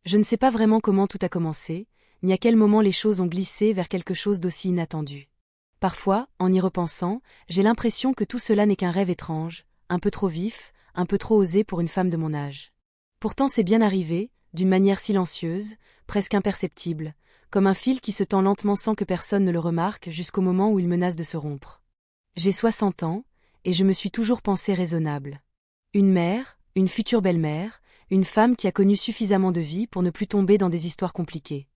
Je ne sais pas vraiment comment tout a commencé, ni à quel moment les choses ont glissé vers quelque chose d'aussi inattendu. Parfois, en y repensant, j'ai l'impression que tout cela n'est qu'un rêve étrange, un peu trop vif, un peu trop osé pour une femme de mon âge. Pourtant c'est bien arrivé, d'une manière silencieuse, presque imperceptible, comme un fil qui se tend lentement sans que personne ne le remarque jusqu'au moment où il menace de se rompre. J'ai 60 ans, et je me suis toujours pensée raisonnable. Une mère, une future belle-mère, une femme qui a connu suffisamment de vie pour ne plus tomber dans des histoires compliquées.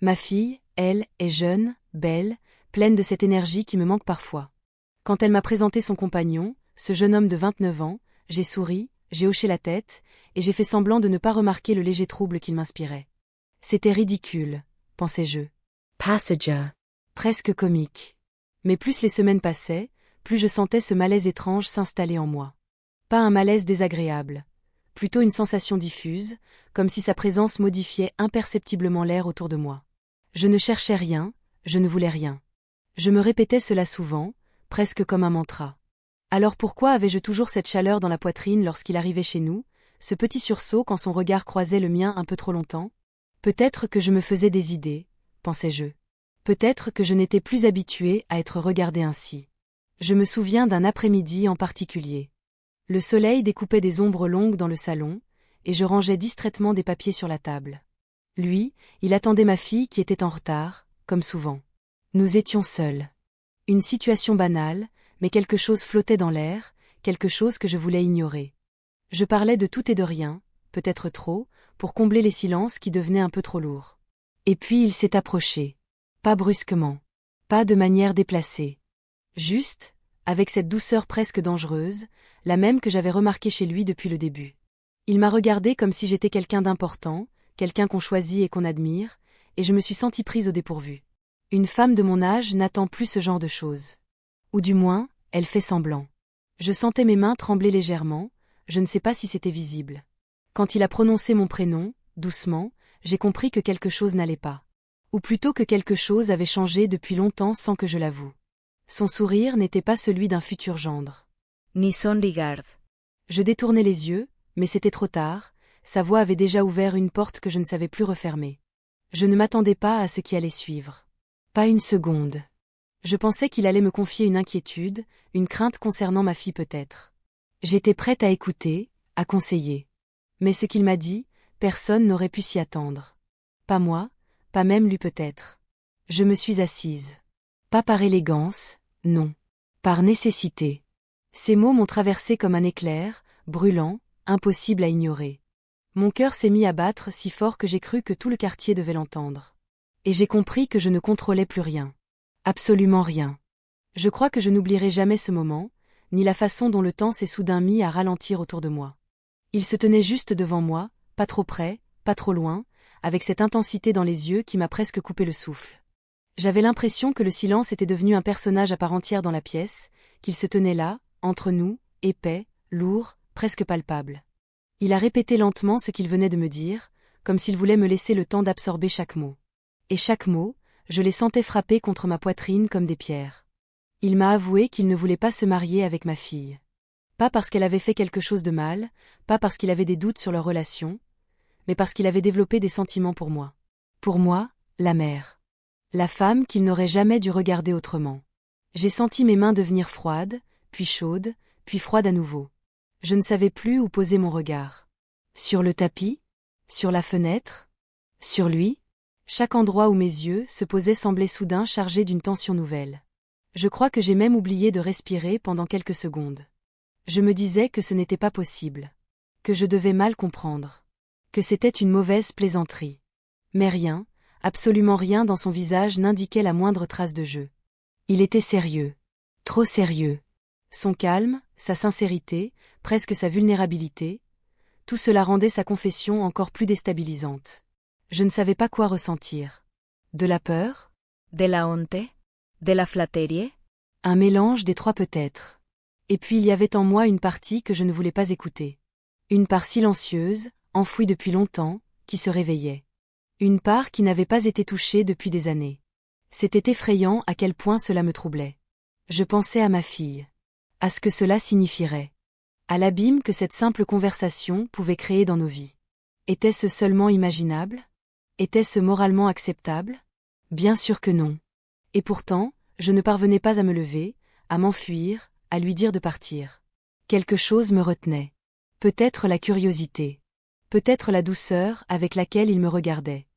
Ma fille, elle, est jeune, belle, pleine de cette énergie qui me manque parfois. Quand elle m'a présenté son compagnon, ce jeune homme de 29 ans, j'ai souri, j'ai hoché la tête, et j'ai fait semblant de ne pas remarquer le léger trouble qu'il m'inspirait. C'était ridicule, pensais-je. Passenger. Presque comique. Mais plus les semaines passaient, plus je sentais ce malaise étrange s'installer en moi. Pas un malaise désagréable. Plutôt une sensation diffuse, comme si sa présence modifiait imperceptiblement l'air autour de moi. Je ne cherchais rien, je ne voulais rien. Je me répétais cela souvent, presque comme un mantra. Alors pourquoi avais-je toujours cette chaleur dans la poitrine lorsqu'il arrivait chez nous, ce petit sursaut quand son regard croisait le mien un peu trop longtemps? Peut-être que je me faisais des idées, pensais-je. Peut-être que je n'étais plus habituée à être regardée ainsi. Je me souviens d'un après-midi en particulier. Le soleil découpait des ombres longues dans le salon, et je rangeais distraitement des papiers sur la table. Lui, il attendait ma fille qui était en retard, comme souvent. Nous étions seuls. Une situation banale, mais quelque chose flottait dans l'air, quelque chose que je voulais ignorer. Je parlais de tout et de rien, peut-être trop, pour combler les silences qui devenaient un peu trop lourds. Et puis il s'est approché. Pas brusquement. Pas de manière déplacée. Juste, avec cette douceur presque dangereuse, la même que j'avais remarquée chez lui depuis le début. Il m'a regardé comme si j'étais quelqu'un d'important, quelqu'un qu'on choisit et qu'on admire, et je me suis sentie prise au dépourvu. Une femme de mon âge n'attend plus ce genre de choses. Ou du moins, elle fait semblant. Je sentais mes mains trembler légèrement, je ne sais pas si c'était visible. Quand il a prononcé mon prénom, doucement, j'ai compris que quelque chose n'allait pas. Ou plutôt que quelque chose avait changé depuis longtemps sans que je l'avoue. Son sourire n'était pas celui d'un futur gendre. Ni son regard. Je détournai les yeux, mais c'était trop tard, sa voix avait déjà ouvert une porte que je ne savais plus refermer. Je ne m'attendais pas à ce qui allait suivre. Pas une seconde. Je pensais qu'il allait me confier une inquiétude, une crainte concernant ma fille peut-être. J'étais prête à écouter, à conseiller. Mais ce qu'il m'a dit, personne n'aurait pu s'y attendre. Pas moi, pas même lui peut-être. Je me suis assise. Pas par élégance, non. Par nécessité. Ces mots m'ont traversé comme un éclair, brûlant, impossible à ignorer. Mon cœur s'est mis à battre si fort que j'ai cru que tout le quartier devait l'entendre. Et j'ai compris que je ne contrôlais plus rien. Absolument rien. Je crois que je n'oublierai jamais ce moment, ni la façon dont le temps s'est soudain mis à ralentir autour de moi. Il se tenait juste devant moi, pas trop près, pas trop loin, avec cette intensité dans les yeux qui m'a presque coupé le souffle. J'avais l'impression que le silence était devenu un personnage à part entière dans la pièce, qu'il se tenait là, entre nous, épais, lourd, presque palpable. Il a répété lentement ce qu'il venait de me dire, comme s'il voulait me laisser le temps d'absorber chaque mot. Et chaque mot, je les sentais frapper contre ma poitrine comme des pierres. Il m'a avoué qu'il ne voulait pas se marier avec ma fille. Pas parce qu'elle avait fait quelque chose de mal, pas parce qu'il avait des doutes sur leur relation, mais parce qu'il avait développé des sentiments pour moi. Pour moi, la mère. La femme qu'il n'aurait jamais dû regarder autrement. J'ai senti mes mains devenir froides, puis chaudes, puis froides à nouveau. Je ne savais plus où poser mon regard. Sur le tapis? Sur la fenêtre? Sur lui? Chaque endroit où mes yeux se posaient semblait soudain chargé d'une tension nouvelle. Je crois que j'ai même oublié de respirer pendant quelques secondes. Je me disais que ce n'était pas possible. Que je devais mal comprendre. Que c'était une mauvaise plaisanterie. Mais rien, absolument rien dans son visage n'indiquait la moindre trace de jeu. Il était sérieux. Trop sérieux. Son calme, sa sincérité, presque sa vulnérabilité, tout cela rendait sa confession encore plus déstabilisante. Je ne savais pas quoi ressentir. De la peur? De la honte? De la flatterie? Un mélange des trois peut-être. Et puis il y avait en moi une partie que je ne voulais pas écouter. Une part silencieuse, enfouie depuis longtemps, qui se réveillait. Une part qui n'avait pas été touchée depuis des années. C'était effrayant à quel point cela me troublait. Je pensais à ma fille. À ce que cela signifierait. À l'abîme que cette simple conversation pouvait créer dans nos vies. Était-ce seulement imaginable? Était-ce moralement acceptable? Bien sûr que non. Et pourtant, je ne parvenais pas à me lever, à m'enfuir, à lui dire de partir. Quelque chose me retenait. Peut-être la curiosité. Peut-être la douceur avec laquelle il me regardait.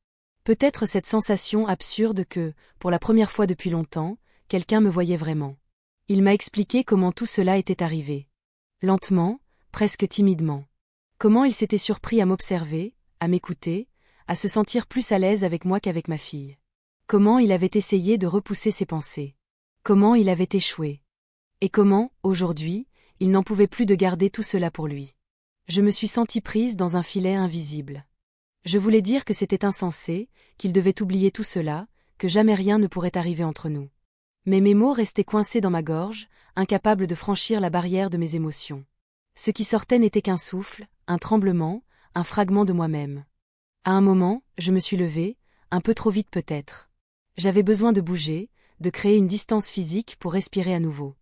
Peut-être cette sensation absurde que, pour la première fois depuis longtemps, quelqu'un me voyait vraiment. Il m'a expliqué comment tout cela était arrivé. Lentement, presque timidement. Comment il s'était surpris à m'observer, à m'écouter, à se sentir plus à l'aise avec moi qu'avec ma fille. Comment il avait essayé de repousser ses pensées. Comment il avait échoué. Et comment, aujourd'hui, il n'en pouvait plus de garder tout cela pour lui. Je me suis sentie prise dans un filet invisible. Je voulais dire que c'était insensé, qu'il devait oublier tout cela, que jamais rien ne pourrait arriver entre nous. Mais mes mots restaient coincés dans ma gorge, incapables de franchir la barrière de mes émotions. Ce qui sortait n'était qu'un souffle, un tremblement, un fragment de moi-même. À un moment, je me suis levée, un peu trop vite peut-être. J'avais besoin de bouger, de créer une distance physique pour respirer à nouveau.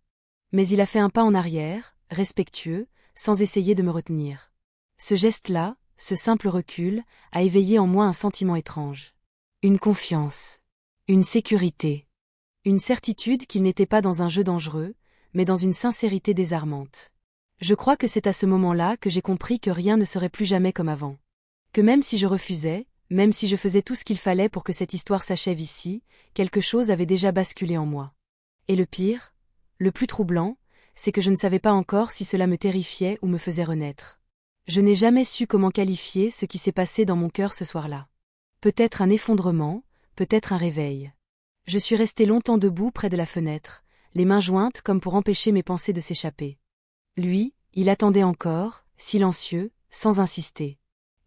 Mais il a fait un pas en arrière, respectueux, sans essayer de me retenir. Ce geste-là, ce simple recul, a éveillé en moi un sentiment étrange. Une confiance. Une sécurité. Une certitude qu'il n'était pas dans un jeu dangereux, mais dans une sincérité désarmante. Je crois que c'est à ce moment-là que j'ai compris que rien ne serait plus jamais comme avant. Que même si je refusais, même si je faisais tout ce qu'il fallait pour que cette histoire s'achève ici, quelque chose avait déjà basculé en moi. Et le pire, le plus troublant, c'est que je ne savais pas encore si cela me terrifiait ou me faisait renaître. Je n'ai jamais su comment qualifier ce qui s'est passé dans mon cœur ce soir-là. Peut-être un effondrement, peut-être un réveil. Je suis restée longtemps debout près de la fenêtre, les mains jointes comme pour empêcher mes pensées de s'échapper. Lui, il attendait encore, silencieux, sans insister.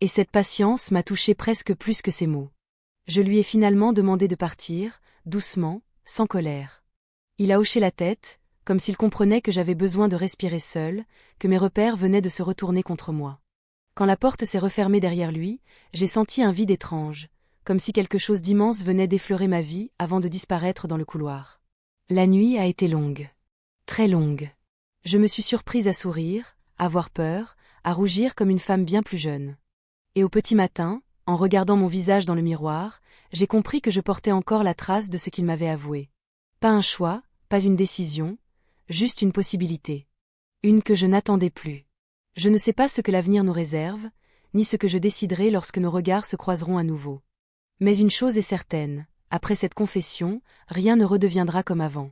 Et cette patience m'a touchée presque plus que ses mots. Je lui ai finalement demandé de partir, doucement, sans colère. Il a hoché la tête, comme s'il comprenait que j'avais besoin de respirer seul, que mes repères venaient de se retourner contre moi. Quand la porte s'est refermée derrière lui, j'ai senti un vide étrange, comme si quelque chose d'immense venait d'effleurer ma vie avant de disparaître dans le couloir. La nuit a été longue. Très longue. Je me suis surprise à sourire, à avoir peur, à rougir comme une femme bien plus jeune. Et au petit matin, en regardant mon visage dans le miroir, j'ai compris que je portais encore la trace de ce qu'il m'avait avoué. Pas un choix, pas une décision, juste une possibilité. Une que je n'attendais plus. Je ne sais pas ce que l'avenir nous réserve, ni ce que je déciderai lorsque nos regards se croiseront à nouveau. Mais une chose est certaine, après cette confession, rien ne redeviendra comme avant.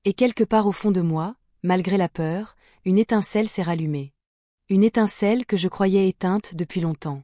Et quelque part au fond de moi, malgré la peur, une étincelle s'est rallumée. Une étincelle que je croyais éteinte depuis longtemps.